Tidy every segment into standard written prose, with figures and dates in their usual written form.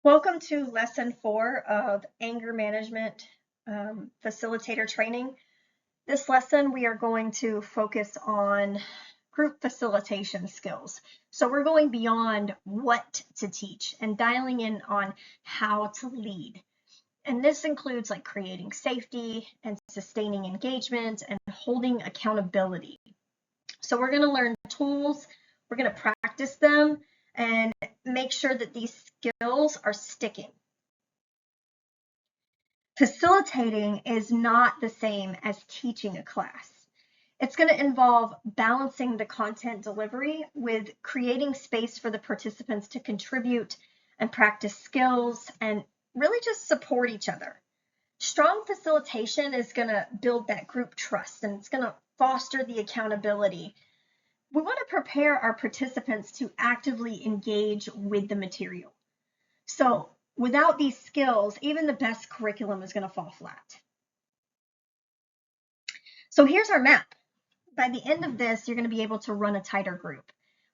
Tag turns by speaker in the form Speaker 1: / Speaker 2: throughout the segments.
Speaker 1: Welcome to lesson 4 of anger management facilitator training. This lesson we are going to focus on group facilitation skills. So we're going beyond what to teach and dialing in on how to lead. And this includes like creating safety and sustaining engagement and holding accountability. So we're going to learn tools, we're going to practice them, and make sure that these skills are sticking. Facilitating is not the same as teaching a class. It's going to involve balancing the content delivery with creating space for the participants to contribute and practice skills and really just support each other. Strong facilitation is going to build that group trust and it's going to foster the accountability. We want to prepare our participants to actively engage with the material. So without these skills, even the best curriculum is going to fall flat. So here's our map. By the end of this, you're going to be able to run a tighter group.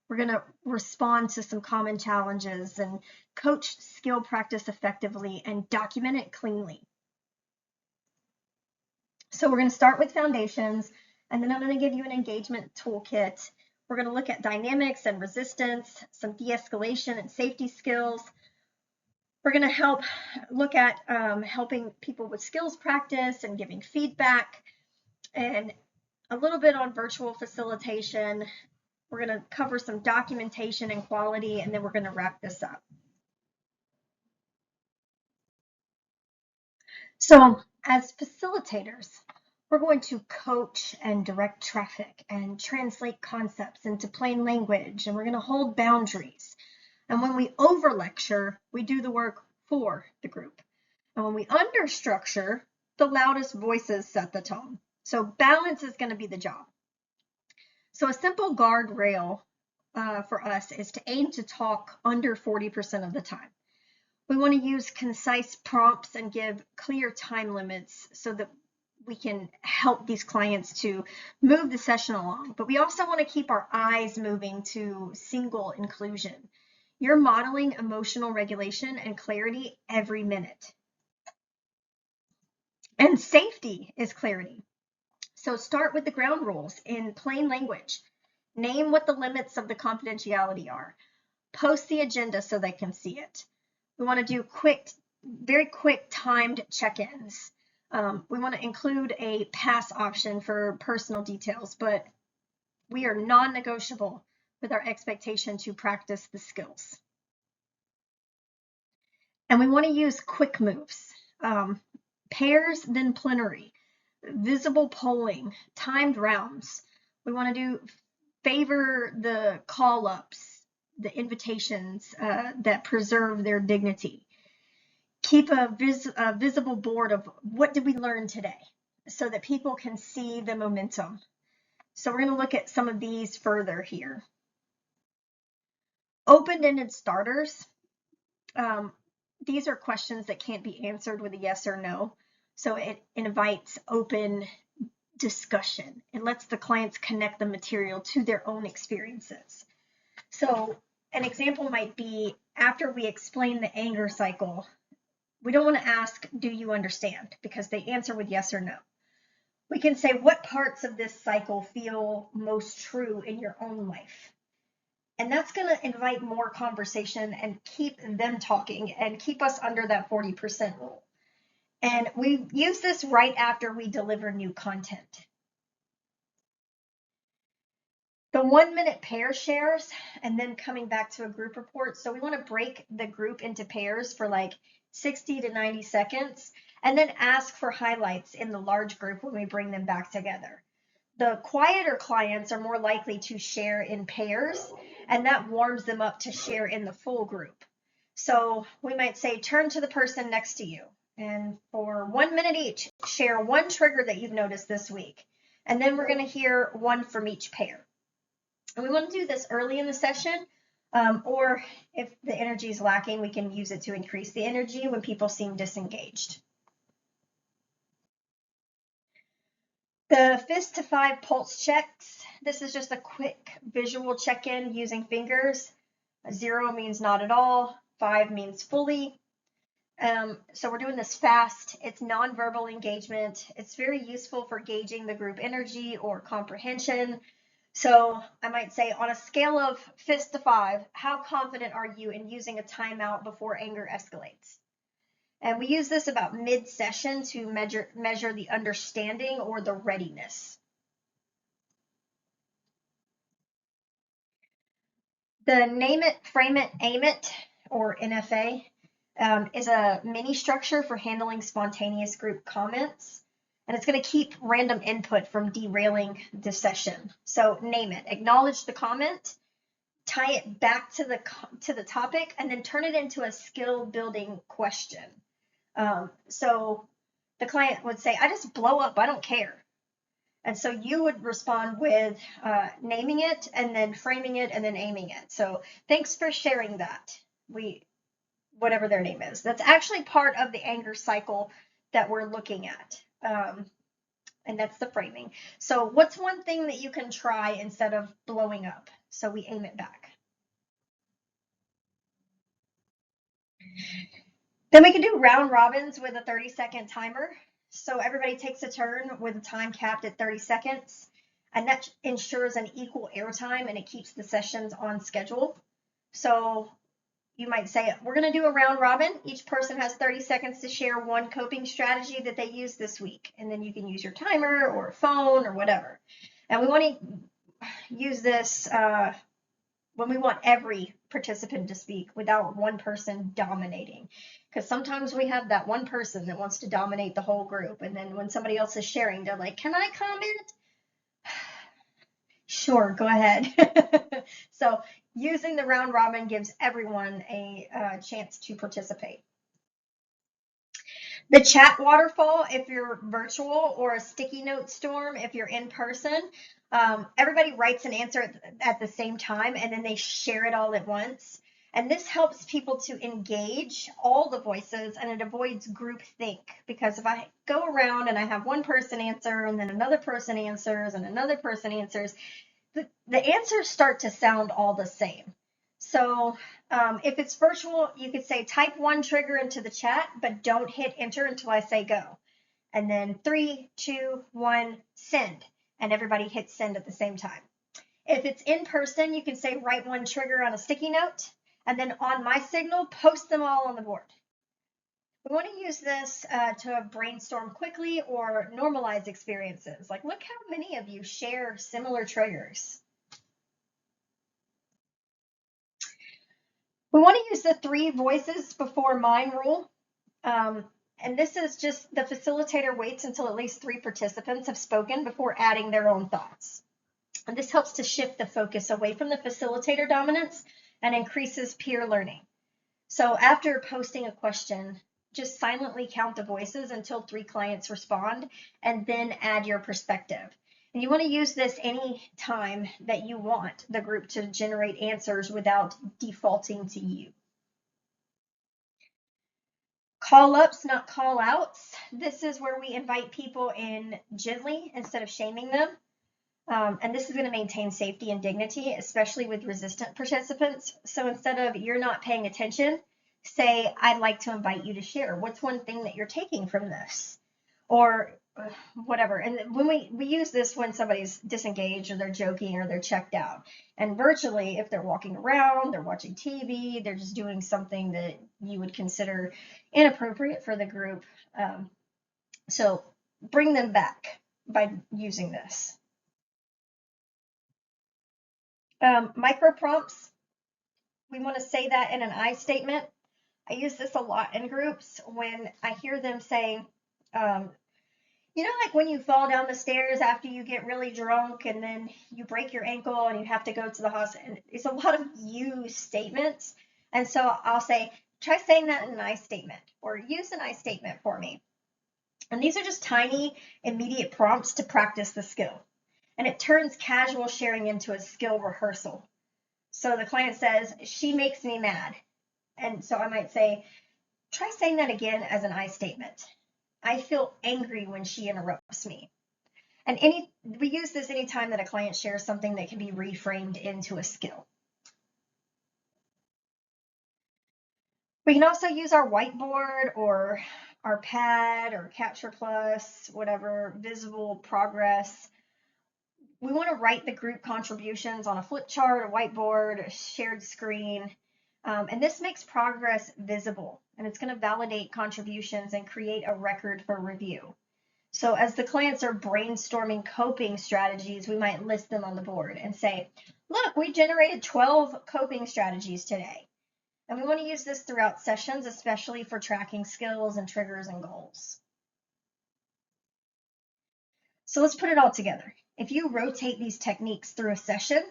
Speaker 1: We're going to respond to some common challenges and coach skill practice effectively and document it cleanly. So we're going to start with foundations, and then I'm going to give you an engagement toolkit. We're going to look at dynamics and resistance, some de-escalation and safety skills. We're going to look at helping people with skills practice and giving feedback, and a little bit on virtual facilitation. We're going to cover some documentation and quality, and then we're going to wrap this up. So as facilitators, we're going to coach and direct traffic and translate concepts into plain language, and we're going to hold boundaries. And when we over lecture, we do the work for the group. And when we under structure, the loudest voices set the tone. So balance is going to be the job. So a simple guardrail for us is to aim to talk under 40% of the time. We want to use concise prompts and give clear time limits so that we can help these clients to move the session along. But we also want to keep our eyes moving to single inclusion. You're modeling emotional regulation and clarity every minute. And safety is clarity. So start with the ground rules in plain language. Name what the limits of the confidentiality are. Post the agenda so they can see it. We want to do very quick timed check-ins. We want to include a pass option for personal details, but we are non-negotiable with our expectation to practice the skills. And we want to use quick moves, pairs, then plenary, visible polling, timed rounds. We want to favor the call-ups, the invitations that preserve their dignity. Keep a visible board of what did we learn today so that people can see the momentum. So we're going to look at some of these further here. Open-ended starters. These are questions that can't be answered with a yes or no. So it invites open discussion. It lets the clients connect the material to their own experiences. So an example might be after we explain the anger cycle, we don't want to ask, do you understand? Because they answer with yes or no. We can say, what parts of this cycle feel most true in your own life? And that's going to invite more conversation and keep them talking and keep us under that 40% rule. And we use this right after we deliver new content. The 1-minute pair shares and then coming back to a group report. So we want to break the group into pairs for like 60 to 90 seconds and then ask for highlights in the large group when we bring them back together. The quieter clients are more likely to share in pairs, and that warms them up to share in the full group. So we might say, turn to the person next to you, and for 1 minute each, share one trigger that you've noticed this week. And then we're going to hear one from each pair. And we want to do this early in the session, or if the energy is lacking, we can use it to increase the energy when people seem disengaged. The fist to 5 pulse checks. This is just a quick visual check-in using fingers. 0 means not at all. 5 means fully. So we're doing this fast. It's nonverbal engagement. It's very useful for gauging the group energy or comprehension. So I might say, on a scale of fist to 5, how confident are you in using a timeout before anger escalates? And we use this about mid-session to measure the understanding or the readiness. The name it, frame it, aim it, or NFA, is a mini structure for handling spontaneous group comments. And it's going to keep random input from derailing the session. So name it, acknowledge the comment, tie it back to the topic, and then turn it into a skill building question. So the client would say, I just blow up, I don't care. And so you would respond with naming it and then framing it and then aiming it. So thanks for sharing that. Whatever their name is. That's actually part of the anger cycle that we're looking at. And that's the framing. So what's one thing that you can try instead of blowing up? So we aim it back. Then we can do round robins with a 30-second timer. So everybody takes a turn with a time capped at 30 seconds. And that ensures an equal airtime and it keeps the sessions on schedule. So you might say, we're going to do a round robin. Each person has 30 seconds to share one coping strategy that they use this week. And then you can use your timer or a phone or whatever. And we want to use this when we want every participant to speak without one person dominating. Because sometimes we have that one person that wants to dominate the whole group. And then when somebody else is sharing, they're like, can I comment? Sure, go ahead. So using the round robin gives everyone a chance to participate. The chat waterfall, if you're virtual, or a sticky note storm, if you're in person, everybody writes an answer at the same time and then they share it all at once. And this helps people to engage all the voices and it avoids groupthink. Because if I go around and I have one person answer and then another person answers and another person answers, the answers start to sound all the same. So if it's virtual, you could say type one trigger into the chat, but don't hit enter until I say go. And then 3, 2, 1, send. And everybody hits send at the same time. If it's in person, you can say write one trigger on a sticky note. And then on my signal, post them all on the board. We want to use this to brainstorm quickly or normalize experiences. Like, look how many of you share similar triggers. We want to use the 3 voices before mine rule. And this is just the facilitator waits until at least 3 participants have spoken before adding their own thoughts. And this helps to shift the focus away from the facilitator dominance and increases peer learning. So after posting a question, just silently count the voices until 3 clients respond and then add your perspective. And you want to use this any time that you want the group to generate answers without defaulting to you. Call ups, not call outs. This is where we invite people in gently instead of shaming them. And this is going to maintain safety and dignity, especially with resistant participants. So instead of you're not paying attention, say, I'd like to invite you to share. What's one thing that you're taking from this? Or whatever. And when we use this when somebody's disengaged or they're joking or they're checked out. And virtually, if they're walking around, they're watching TV, they're just doing something that you would consider inappropriate for the group. So bring them back by using this. Micro prompts, we want to say that in an I statement. I use this a lot in groups when I hear them saying, you know, like when you fall down the stairs after you get really drunk and then you break your ankle and you have to go to the hospital. And it's a lot of you statements. And so I'll say, try saying that in an I statement or use an I statement for me. And these are just tiny, immediate prompts to practice the skill. And it turns casual sharing into a skill rehearsal. So the client says, she makes me mad. And so I might say, try saying that again as an I statement. I feel angry when she interrupts me. And we use this anytime that a client shares something that can be reframed into a skill. We can also use our whiteboard or our pad or Capture Plus, whatever, visible progress. We want to write the group contributions on a flip chart, a whiteboard, a shared screen. And this makes progress visible, and it's going to validate contributions and create a record for review. So as the clients are brainstorming coping strategies, we might list them on the board and say, look, we generated 12 coping strategies today. And we want to use this throughout sessions, especially for tracking skills and triggers and goals. So let's put it all together. If you rotate these techniques through a session,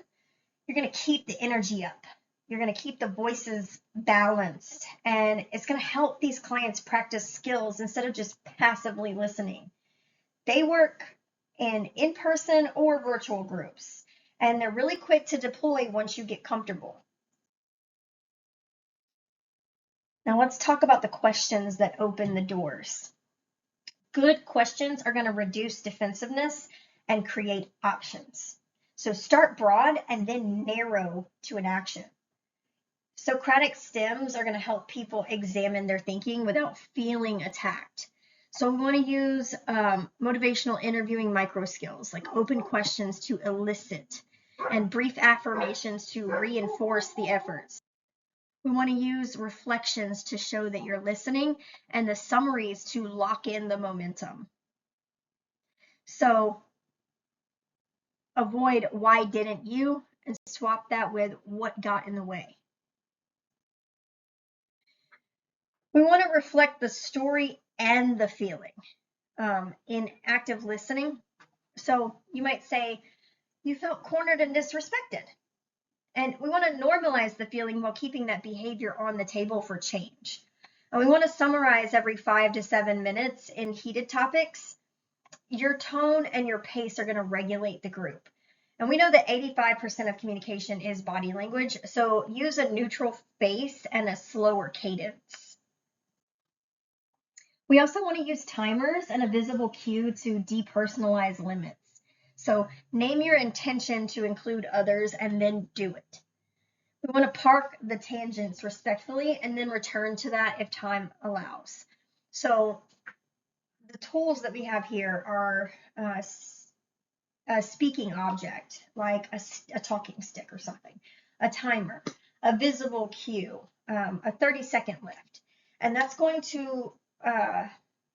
Speaker 1: you're going to keep the energy up. You're going to keep the voices balanced, and it's going to help these clients practice skills instead of just passively listening. They work in person or virtual groups, and they're really quick to deploy once you get comfortable. Now let's talk about the questions that open the doors. Good questions are going to reduce defensiveness and create options. So start broad and then narrow to an action. Socratic stems are going to help people examine their thinking without feeling attacked. So we want to use motivational interviewing micro skills like open questions to elicit and brief affirmations to reinforce the efforts. We want to use reflections to show that you're listening and the summaries to lock in the momentum. So avoid why didn't you and swap that with what got in the way. We want to reflect the story and the feeling in active listening. So you might say, you felt cornered and disrespected. And we want to normalize the feeling while keeping that behavior on the table for change. And we want to summarize every 5 to 7 minutes in heated topics. Your tone and your pace are going to regulate the group. And we know that 85% of communication is body language, so use a neutral face and a slower cadence. We also want to use timers and a visible cue to depersonalize limits. So name your intention to include others and then do it. We want to park the tangents respectfully and then return to that if time allows. So the tools that we have here are a speaking object, like a talking stick or something, a timer, a visible cue, a 30-second lift. And that's going to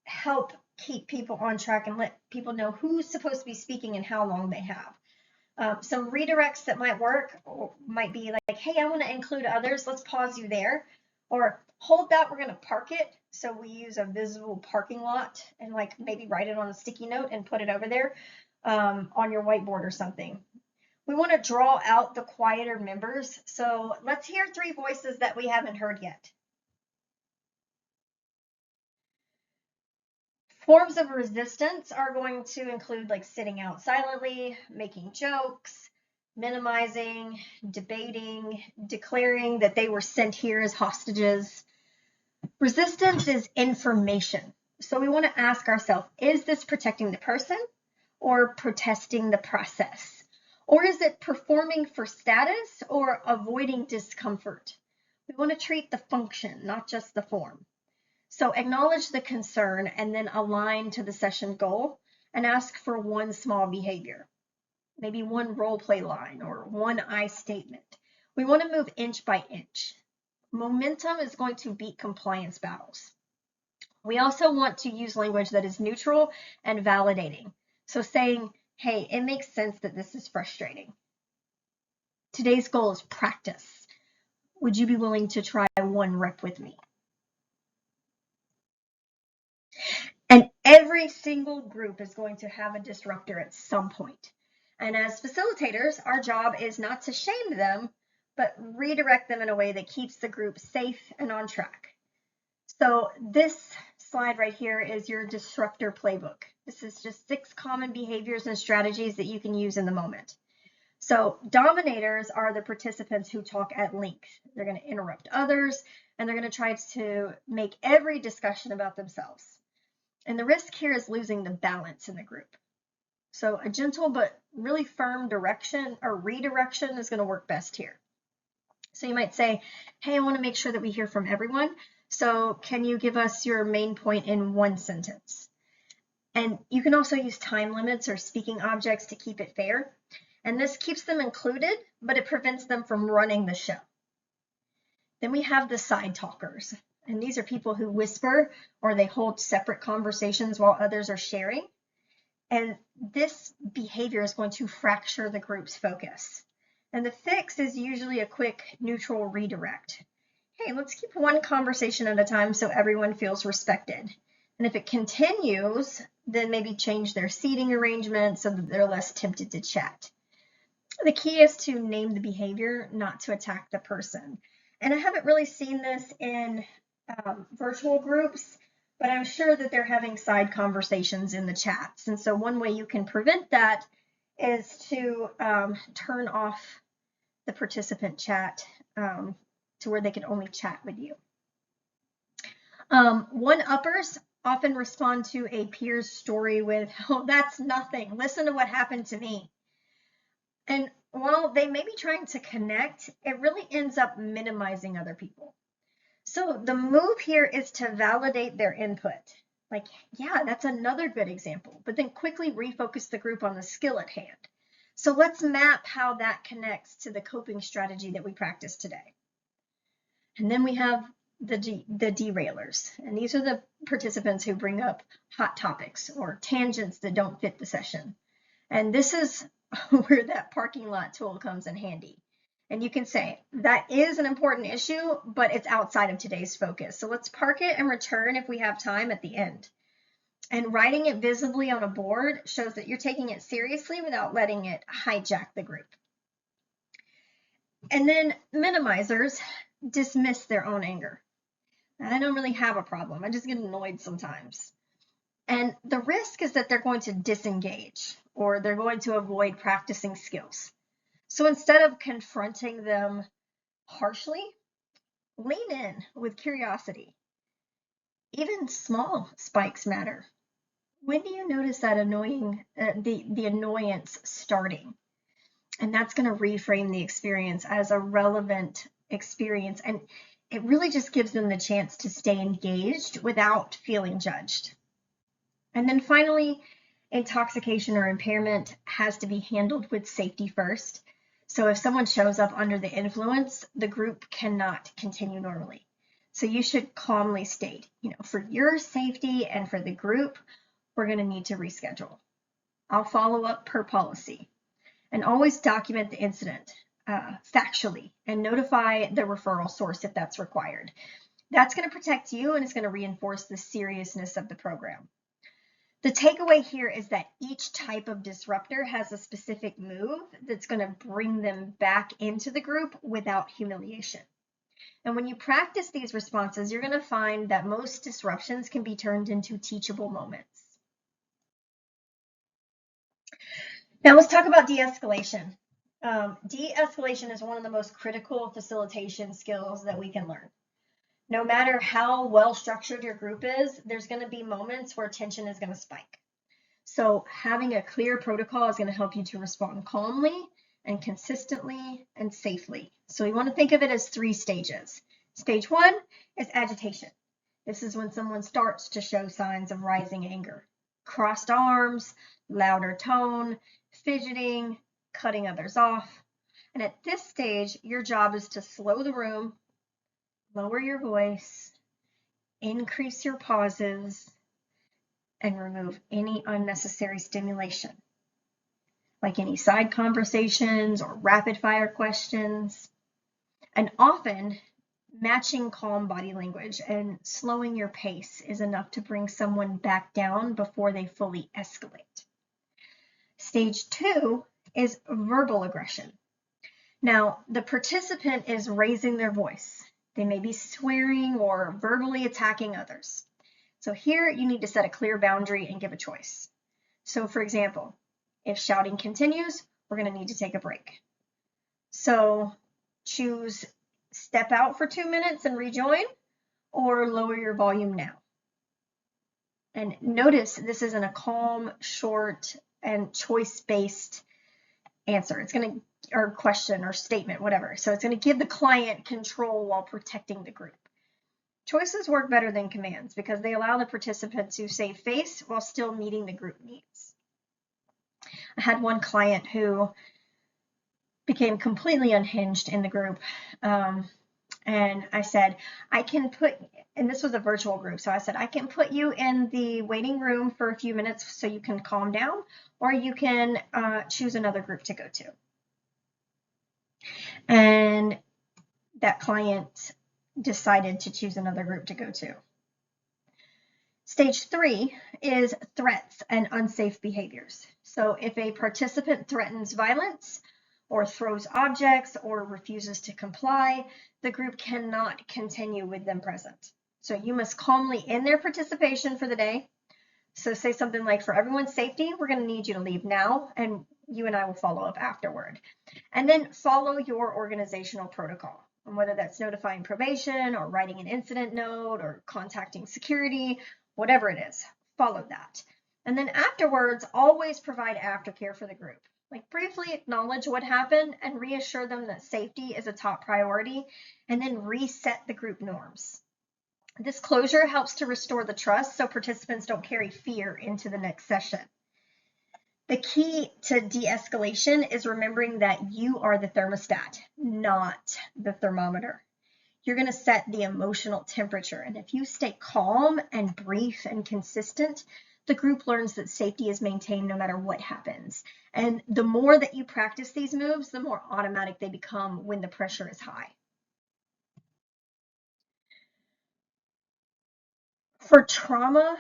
Speaker 1: help keep people on track and let people know who's supposed to be speaking and how long they have. Some redirects that might work might be like, hey, I want to include others. Let's pause you there. Or hold that, we're going to park it. So we use a visible parking lot and like maybe write it on a sticky note and put it over there on your whiteboard or something. We want to draw out the quieter members. So let's hear 3 voices that we haven't heard yet. Forms of resistance are going to include like sitting out silently, making jokes, minimizing, debating, declaring that they were sent here as hostages. Resistance is information. So we want to ask ourselves, is this protecting the person or protesting the process? Or is it performing for status or avoiding discomfort? We want to treat the function, not just the form. So acknowledge the concern and then align to the session goal and ask for one small behavior, maybe one role play line or one I statement. We want to move inch by inch. Momentum is going to beat compliance battles. We also want to use language that is neutral and validating. So saying, hey, it makes sense that this is frustrating. Today's goal is practice. Would you be willing to try one rep with me? And every single group is going to have a disruptor at some point. And as facilitators, our job is not to shame them, but redirect them in a way that keeps the group safe and on track. So this slide right here is your disruptor playbook. This is just 6 common behaviors and strategies that you can use in the moment. So dominators are the participants who talk at length. They're going to interrupt others, and they're going to try to make every discussion about themselves. And the risk here is losing the balance in the group. So a gentle but really firm direction or redirection is going to work best here. So you might say, hey, I want to make sure that we hear from everyone. So can you give us your main point in one sentence? And you can also use time limits or speaking objects to keep it fair. And this keeps them included, but it prevents them from running the show. Then we have the side talkers. And these are people who whisper or they hold separate conversations while others are sharing. And this behavior is going to fracture the group's focus. And the fix is usually a quick neutral redirect. Hey, let's keep one conversation at a time so everyone feels respected. And if it continues, then maybe change their seating arrangement so that they're less tempted to chat. The key is to name the behavior, not to attack the person. And I haven't really seen this in virtual groups, but I'm sure that they're having side conversations in the chats. And so one way you can prevent that is to turn off the participant chat to where they can only chat with you. One-uppers often respond to a peer's story with, oh, that's nothing. Listen to what happened to me. And while they may be trying to connect, it really ends up minimizing other people. So the move here is to validate their input. Like, yeah, that's another good example, but then quickly refocus the group on the skill at hand. So let's map how that connects to the coping strategy that we practiced today. And then we have the derailers. And these are the participants who bring up hot topics or tangents that don't fit the session. And this is where that parking lot tool comes in handy. And you can say, that is an important issue, but it's outside of today's focus. So let's park it and return if we have time at the end. And writing it visibly on a board shows that you're taking it seriously without letting it hijack the group. And then minimizers dismiss their own anger. I don't really have a problem. I just get annoyed sometimes. And the risk is that they're going to disengage or they're going to avoid practicing skills. So instead of confronting them harshly, lean in with curiosity. Even small spikes matter. When do you notice that the annoyance starting? And that's going to reframe the experience as a relevant experience. And it really just gives them the chance to stay engaged without feeling judged. And then finally, intoxication or impairment has to be handled with safety first. So if someone shows up under the influence, the group cannot continue normally. So you should calmly state, for your safety and for the group, we're going to need to reschedule. I'll follow up per policy. And always document the incident factually and notify the referral source if that's required. That's going to protect you and it's going to reinforce the seriousness of the program. The takeaway here is that each type of disruptor has a specific move that's going to bring them back into the group without humiliation. And when you practice these responses, you're going to find that most disruptions can be turned into teachable moments. Now let's talk about de-escalation. De-escalation is one of the most critical facilitation skills that we can learn. No matter how well structured your group is, there's going to be moments where tension is going to spike. So having a clear protocol is going to help you to respond calmly and consistently and safely. So we want to think of it as 3 stages. Stage 1 is agitation. This is when someone starts to show signs of rising anger. Crossed arms, louder tone, fidgeting, cutting others off. And at this stage, your job is to slow the room, lower your voice, increase your pauses, and remove any unnecessary stimulation, like any side conversations or rapid fire questions. And often, matching calm body language and slowing your pace is enough to bring someone back down before they fully escalate. Stage 2 is verbal aggression. Now, the participant is raising their voice. They may be swearing or verbally attacking others. So here you need to set a clear boundary and give a choice. So for example, if shouting continues, we're going to need to take a break. So choose step out for 2 minutes and rejoin, or lower your volume now. And notice this isn't a calm, short, and choice-based answer. It's going to or question or statement, whatever. So it's going to give the client control while protecting the group. Choices work better than commands because they allow the participant to save face while still meeting the group needs. I had one client who became completely unhinged in the group. And I said, I can put, and this was a virtual group, so I said, I can put you in the waiting room for a few minutes so you can calm down, or you can choose another group to go to. And that client decided to choose another group to go to. Stage 3 is threats and unsafe behaviors. So if a participant threatens violence or throws objects or refuses to comply, the group cannot continue with them present. So you must calmly end their participation for the day. So say something like, for everyone's safety, we're going to need you to leave now, and you and I will follow up afterward. And then follow your organizational protocol, and whether that's notifying probation or writing an incident note or contacting security, whatever it is, follow that. And then afterwards, always provide aftercare for the group. Like briefly acknowledge what happened and reassure them that safety is a top priority, and then reset the group norms. This closure helps to restore the trust so participants don't carry fear into the next session. The key to de-escalation is remembering that you are the thermostat, not the thermometer. You're going to set the emotional temperature, and if you stay calm and brief and consistent, the group learns that safety is maintained no matter what happens. And the more that you practice these moves, the more automatic they become when the pressure is high. For trauma,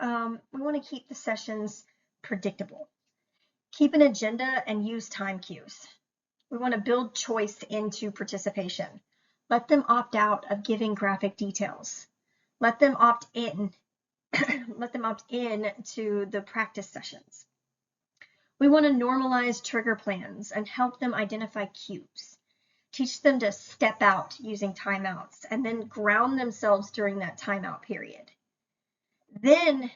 Speaker 1: we want to keep the sessions predictable. Keep an agenda and use time cues. We want to build choice into participation. Let them opt out of giving graphic details. Let them opt in. Let them opt in to the practice sessions. We want to normalize trigger plans and help them identify cues. Teach them to step out using timeouts and then ground themselves during that timeout period. Then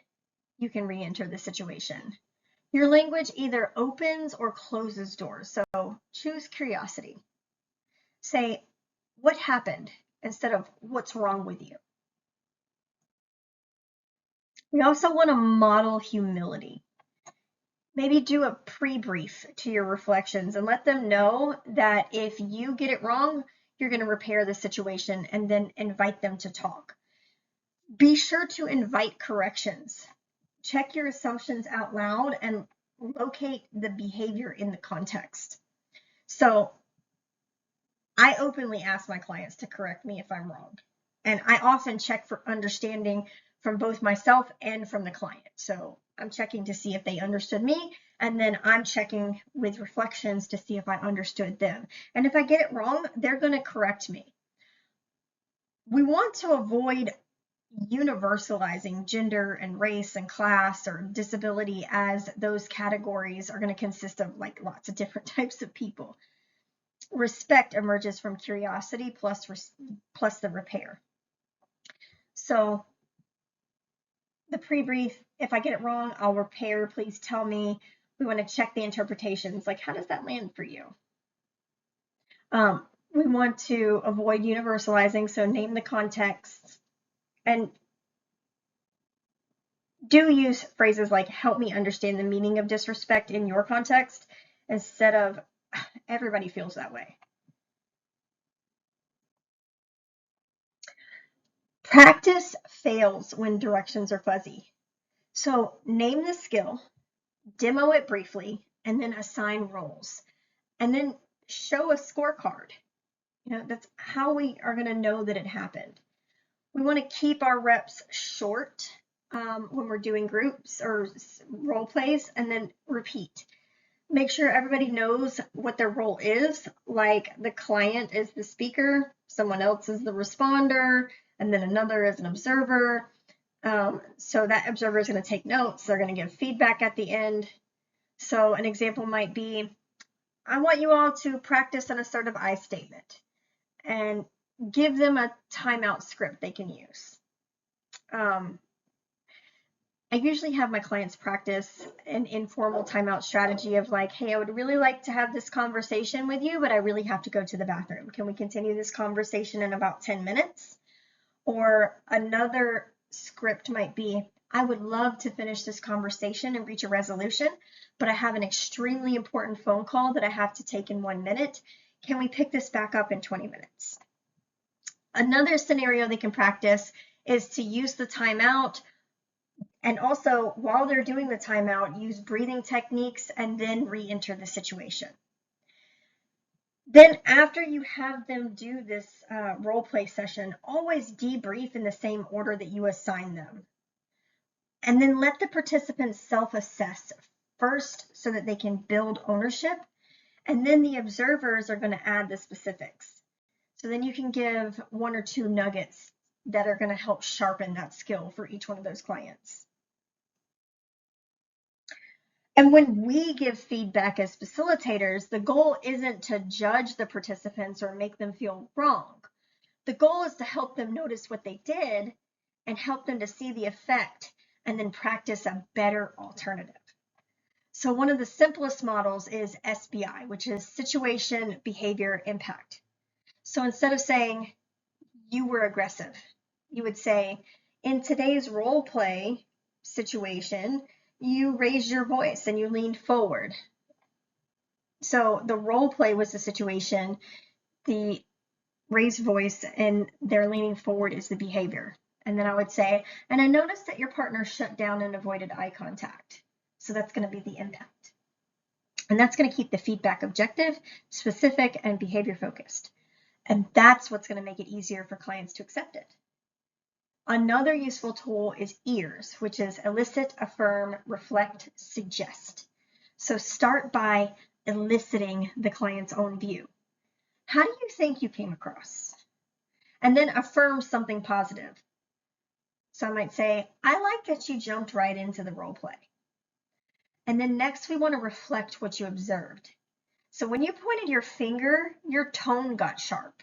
Speaker 1: you can re-enter the situation. Your language either opens or closes doors, so choose curiosity. Say, what happened, instead of what's wrong with you. We also want to model humility. Maybe do a pre-brief to your reflections and let them know that if you get it wrong, you're going to repair the situation and then invite them to talk. Be sure to invite corrections. Check your assumptions out loud and locate the behavior in the context. So I openly ask my clients to correct me if I'm wrong. And I often check for understanding from both myself and from the client. So I'm checking to see if they understood me, and then I'm checking with reflections to see if I understood them. And if I get it wrong, they're going to correct me. We want to avoid universalizing gender and race and class or disability, as those categories are going to consist of like lots of different types of people. Respect emerges from curiosity plus the repair. So the pre-brief, if I get it wrong, I'll repair, please tell me. We want to check the interpretations, like how does that land for you? We want to avoid universalizing, so name the context, and do use phrases like help me understand the meaning of disrespect in your context instead of everybody feels that way. Practice fails when directions are fuzzy. So name the skill, demo it briefly, and then assign roles. And then show a scorecard. That's how we are going to know that it happened. We want to keep our reps short when we're doing groups or role plays, and then repeat. Make sure everybody knows what their role is, like the client is the speaker, someone else is the responder, and then another is an observer. So that observer is going to take notes. They're going to give feedback at the end. So an example might be, I want you all to practice an assertive I statement and give them a timeout script they can use. I usually have my clients practice an informal timeout strategy of like, hey, I would really like to have this conversation with you, but I really have to go to the bathroom. Can we continue this conversation in about 10 minutes? Or another script might be, I would love to finish this conversation and reach a resolution, but I have an extremely important phone call that I have to take in 1 minute. Can we pick this back up in 20 minutes? Another scenario they can practice is to use the timeout, and also while they're doing the timeout, use breathing techniques and then re-enter the situation. Then after you have them do this role play session, always debrief in the same order that you assign them. And then let the participants self-assess first so that they can build ownership. And then the observers are going to add the specifics. So then you can give 1 or 2 nuggets that are going to help sharpen that skill for each one of those clients. And when we give feedback as facilitators, the goal isn't to judge the participants or make them feel wrong. The goal is to help them notice what they did and help them to see the effect and then practice a better alternative. So one of the simplest models is SBI, which is situation, behavior, impact. So instead of saying you were aggressive, you would say, in today's role play situation, you raised your voice and you leaned forward. So the role play was the situation, the raised voice and their leaning forward is the behavior. And then I would say, and I noticed that your partner shut down and avoided eye contact. So that's going to be the impact. And that's going to keep the feedback objective, specific, and behavior focused. And that's what's going to make it easier for clients to accept it. Another useful tool is EARS, which is elicit, affirm, reflect, suggest. So start by eliciting the client's own view. How do you think you came across? And then affirm something positive. So I might say, I like that you jumped right into the role play. And then next we want to reflect what you observed. So when you pointed your finger, your tone got sharp.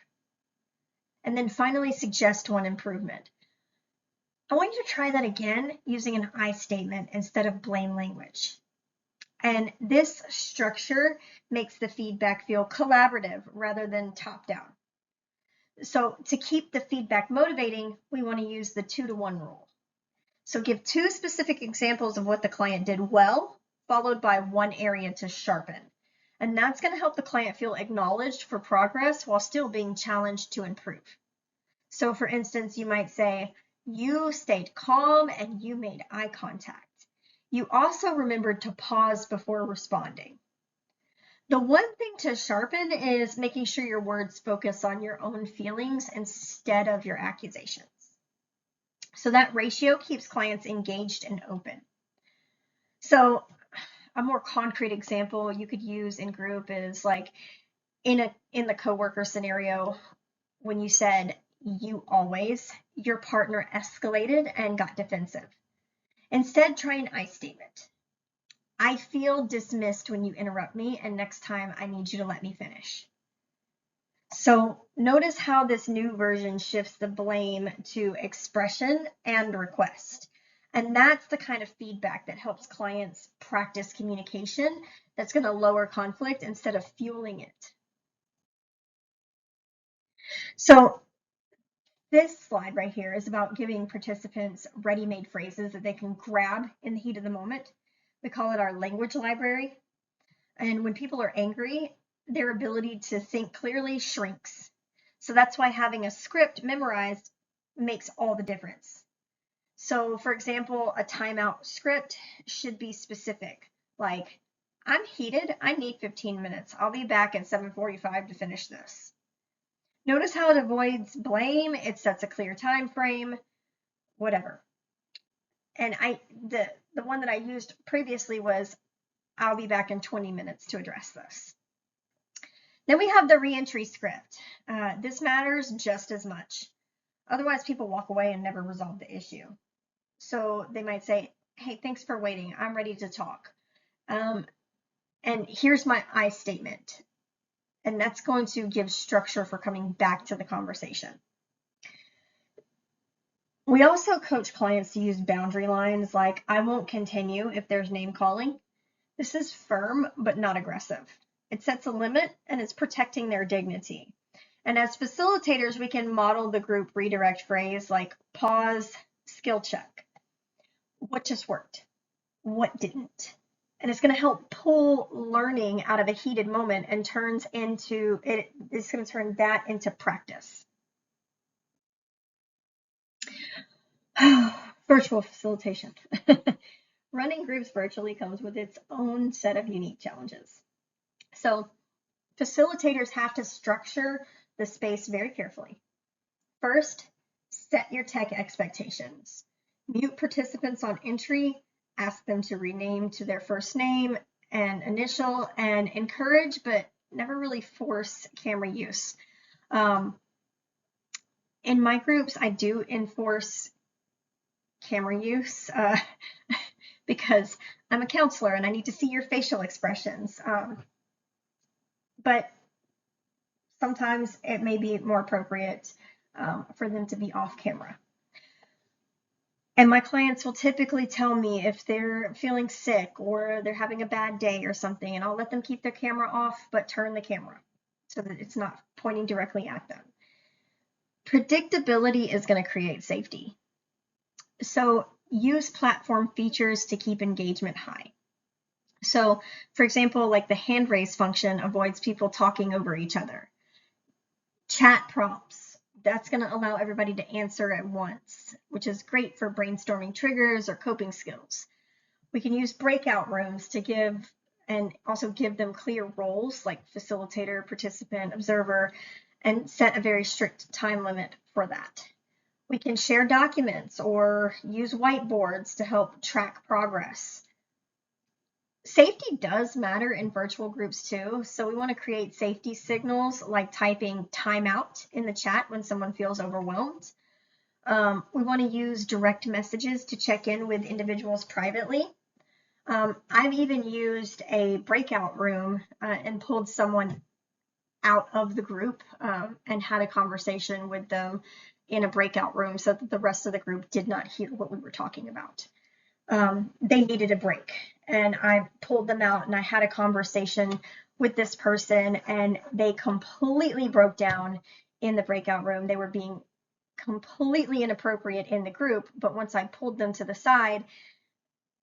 Speaker 1: And then finally suggest one improvement. I want you to try that again using an I statement instead of blame language. And this structure makes the feedback feel collaborative rather than top down. So to keep the feedback motivating, we want to use the 2-to-1 rule. So give 2 specific examples of what the client did well, followed by 1 area to sharpen. And that's going to help the client feel acknowledged for progress while still being challenged to improve. So for instance, you might say, you stayed calm and you made eye contact. You also remembered to pause before responding. The one thing to sharpen is making sure your words focus on your own feelings instead of your accusations. So that ratio keeps clients engaged and open. So a more concrete example you could use in group is like in the coworker scenario, when you said you always, your partner escalated and got defensive. Instead, try an I statement. I feel dismissed when you interrupt me, and next time I need you to let me finish. So notice how this new version shifts the blame to expression and request. And that's the kind of feedback that helps clients practice communication that's going to lower conflict instead of fueling it. So this slide right here is about giving participants ready-made phrases that they can grab in the heat of the moment. We call it our language library. And when people are angry, their ability to think clearly shrinks. So that's why having a script memorized makes all the difference. So for example, a timeout script should be specific, like, I'm heated, I need 15 minutes. I'll be back at 7:45 to finish this. Notice how it avoids blame, it sets a clear time frame, whatever. And the one that I used previously was, I'll be back in 20 minutes to address this. Then we have the reentry script. This matters just as much. Otherwise, people walk away and never resolve the issue. So they might say, hey, thanks for waiting. I'm ready to talk. And here's my I statement. And that's going to give structure for coming back to the conversation. We also coach clients to use boundary lines like, I won't continue if there's name calling. This is firm, but not aggressive. It sets a limit and it's protecting their dignity. And as facilitators, we can model the group redirect phrase like pause, skill check. What just worked? What didn't? And it's going to help pull learning out of a heated moment and it's going to turn that into practice. Virtual facilitation. Running groups virtually comes with its own set of unique challenges. So facilitators have to structure the space very carefully. First, set your tech expectations. Mute participants on entry, ask them to rename to their first name and initial, and encourage but never really force camera use. In my groups, I do enforce camera use because I'm a counselor and I need to see your facial expressions. But sometimes it may be more appropriate for them to be off camera. And my clients will typically tell me if they're feeling sick or they're having a bad day or something, and I'll let them keep their camera off, but turn the camera so that it's not pointing directly at them. Predictability is going to create safety. So use platform features to keep engagement high. So for example, like the hand raise function avoids people talking over each other. Chat prompts, that's going to allow everybody to answer at once, which is great for brainstorming triggers or coping skills. We can use breakout rooms to give them clear roles like facilitator, participant, observer, and set a very strict time limit for that. We can share documents or use whiteboards to help track progress. Safety does matter in virtual groups too, so we want to create safety signals like typing timeout in the chat when someone feels overwhelmed. We want to use direct messages to check in with individuals privately. I've even used a breakout room and pulled someone out of the group and had a conversation with them in a breakout room so that the rest of the group did not hear what we were talking about. They needed a break, and I pulled them out and I had a conversation with this person, and they completely broke down in the breakout room. They were being completely inappropriate in the group, but once I pulled them to the side,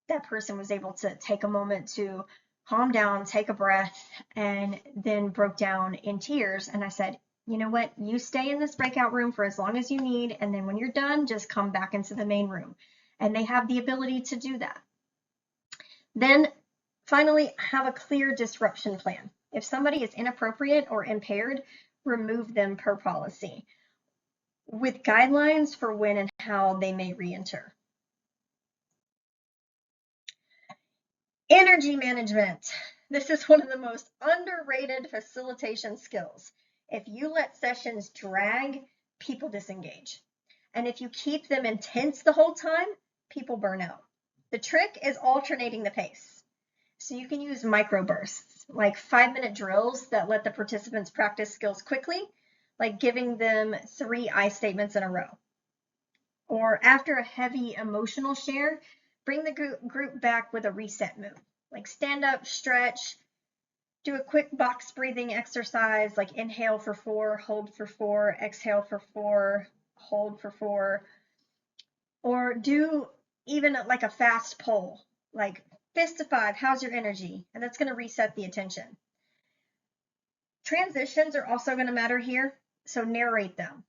Speaker 1: that person was able to take a moment to calm down, take a breath, and then broke down in tears. And I said, you know what, you stay in this breakout room for as long as you need, and then when you're done, just come back into the main room. And they have the ability to do that. Then finally, have a clear disruption plan. If somebody is inappropriate or impaired, remove them per policy with guidelines for when and how they may re-enter. Energy management. This is one of the most underrated facilitation skills. If you let sessions drag, people disengage. And if you keep them intense the whole time, people burn out. The trick is alternating the pace. So you can use microbursts, like 5-minute drills that let the participants practice skills quickly, like giving them 3 I statements in a row. Or after a heavy emotional share, bring the group back with a reset move, like stand up, stretch, do a quick box breathing exercise, like inhale for 4, hold for 4, exhale for 4, hold for 4, or do even like a fast poll, like fist to 5, how's your energy? And that's going to reset the attention. Transitions are also going to matter here, so narrate them.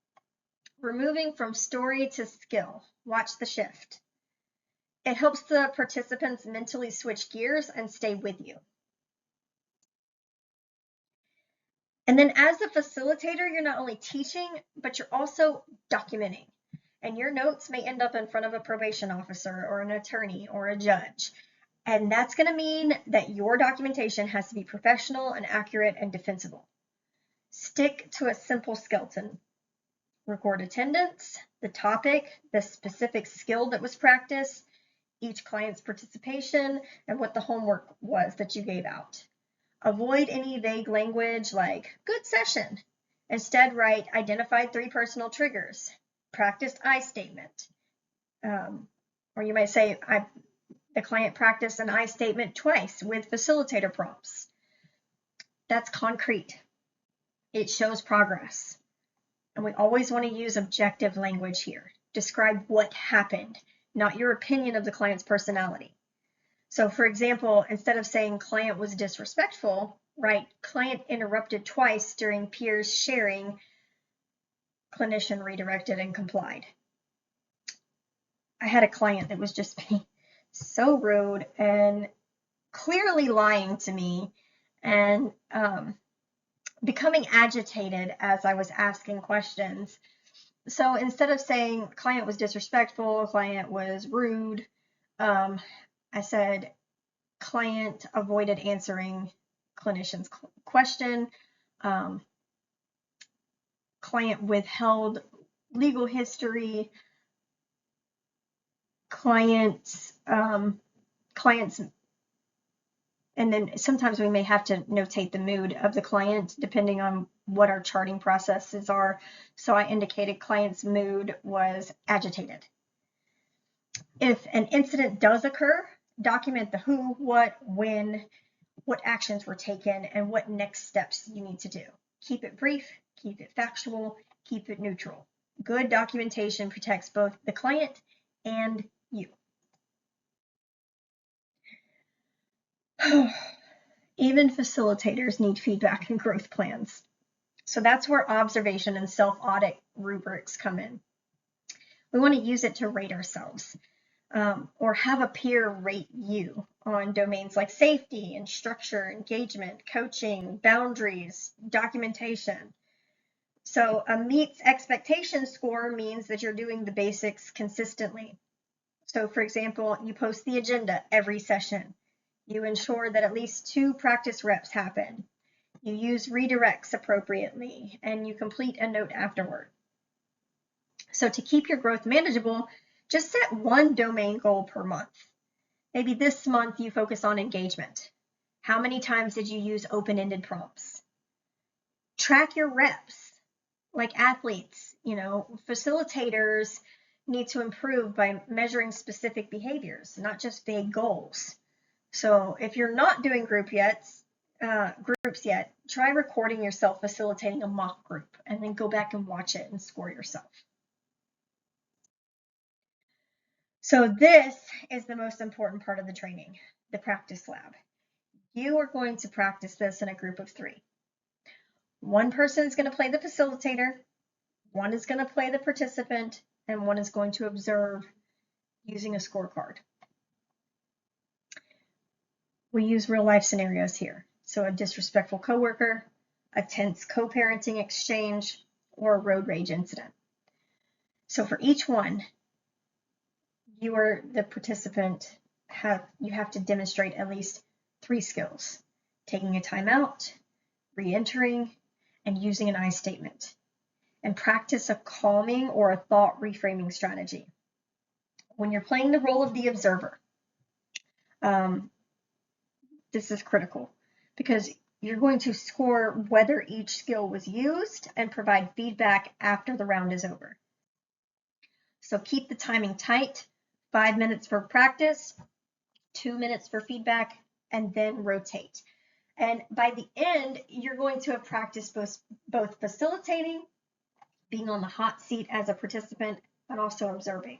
Speaker 1: Removing from story to skill, watch the shift. It helps the participants mentally switch gears and stay with you. And then as a facilitator, you're not only teaching, but you're also documenting. And your notes may end up in front of a probation officer or an attorney or a judge. And that's going to mean that your documentation has to be professional and accurate and defensible. Stick to a simple skeleton. Record attendance, the topic, the specific skill that was practiced, each client's participation, and what the homework was that you gave out. Avoid any vague language like good session. Instead, write identified 3 personal triggers, practiced I statement, Or you might say, the client practiced an I statement twice with facilitator prompts. That's concrete. It shows progress. And we always want to use objective language here. Describe what happened, not your opinion of the client's personality. So for example, instead of saying client was disrespectful, write client interrupted twice during peers sharing, clinician redirected and complied. I had a client that was just being so rude and clearly lying to me and becoming agitated as I was asking questions. So instead of saying client was disrespectful, client was rude, I said client avoided answering clinician's question, client withheld legal history, clients, and then sometimes we may have to notate the mood of the client depending on what our charting processes are. So I indicated client's mood was agitated. If an incident does occur, document the who, what, when, what actions were taken, and what next steps you need to do. Keep it brief, keep it factual, keep it neutral. Good documentation protects both the client and you. Even facilitators need feedback and growth plans. So that's where observation and self-audit rubrics come in. We want to use it to rate ourselves, or have a peer rate you on domains like safety and structure, engagement, coaching, boundaries, documentation. So a meets expectation score means that you're doing the basics consistently. So for example, you post the agenda every session. You ensure that at least 2 practice reps happen. You use redirects appropriately, and you complete a note afterward. So to keep your growth manageable, just set 1 domain goal per month. Maybe this month you focus on engagement. How many times did you use open-ended prompts? Track your reps. Like athletes, facilitators need to improve by measuring specific behaviors, not just vague goals. So if you're not doing groups yet, try recording yourself facilitating a mock group and then go back and watch it and score yourself. So this is the most important part of the training, the practice lab. You are going to practice this in a group of 3. One person is going to play the facilitator, one is going to play the participant, and one is going to observe using a scorecard. We use real life scenarios here. So a disrespectful coworker, a tense co-parenting exchange, or a road rage incident. So for each one, you are the participant, you have to demonstrate at least 3 skills: taking a timeout, re-entering, and using an I statement. And practice a calming or a thought reframing strategy. When you're playing the role of the observer, this is critical because you're going to score whether each skill was used and provide feedback after the round is over. So keep the timing tight, 5 minutes for practice, 2 minutes for feedback, and then rotate. And by the end, you're going to have practiced both facilitating, being on the hot seat as a participant, but also observing.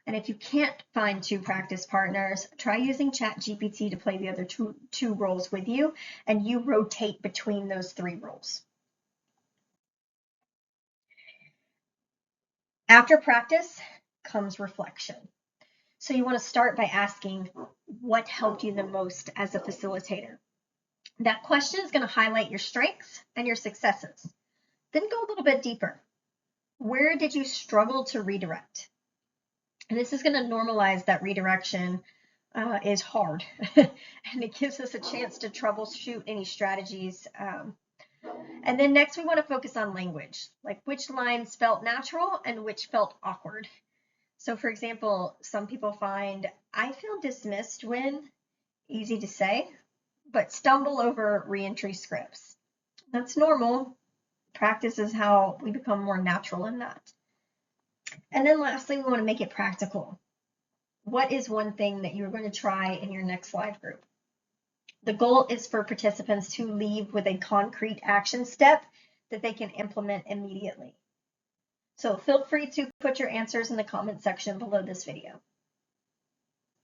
Speaker 1: And if you can't find 2 practice partners, try using ChatGPT to play the other two roles with you, and you rotate between those 3 roles. After practice comes reflection. So you want to start by asking what helped you the most as a facilitator. That question is going to highlight your strengths and your successes. Then go a little bit deeper. Where did you struggle to redirect? And this is going to normalize that redirection is hard. And it gives us a chance to troubleshoot any strategies. And then next we want to focus on language, like which lines felt natural and which felt awkward. So for example, some people find, I feel dismissed when, easy to say, but stumble over reentry scripts. That's normal. Practice is how we become more natural in that. And then lastly, we want to make it practical. What is one thing that you're going to try in your next live group? The goal is for participants to leave with a concrete action step that they can implement immediately. So feel free to put your answers in the comment section below this video.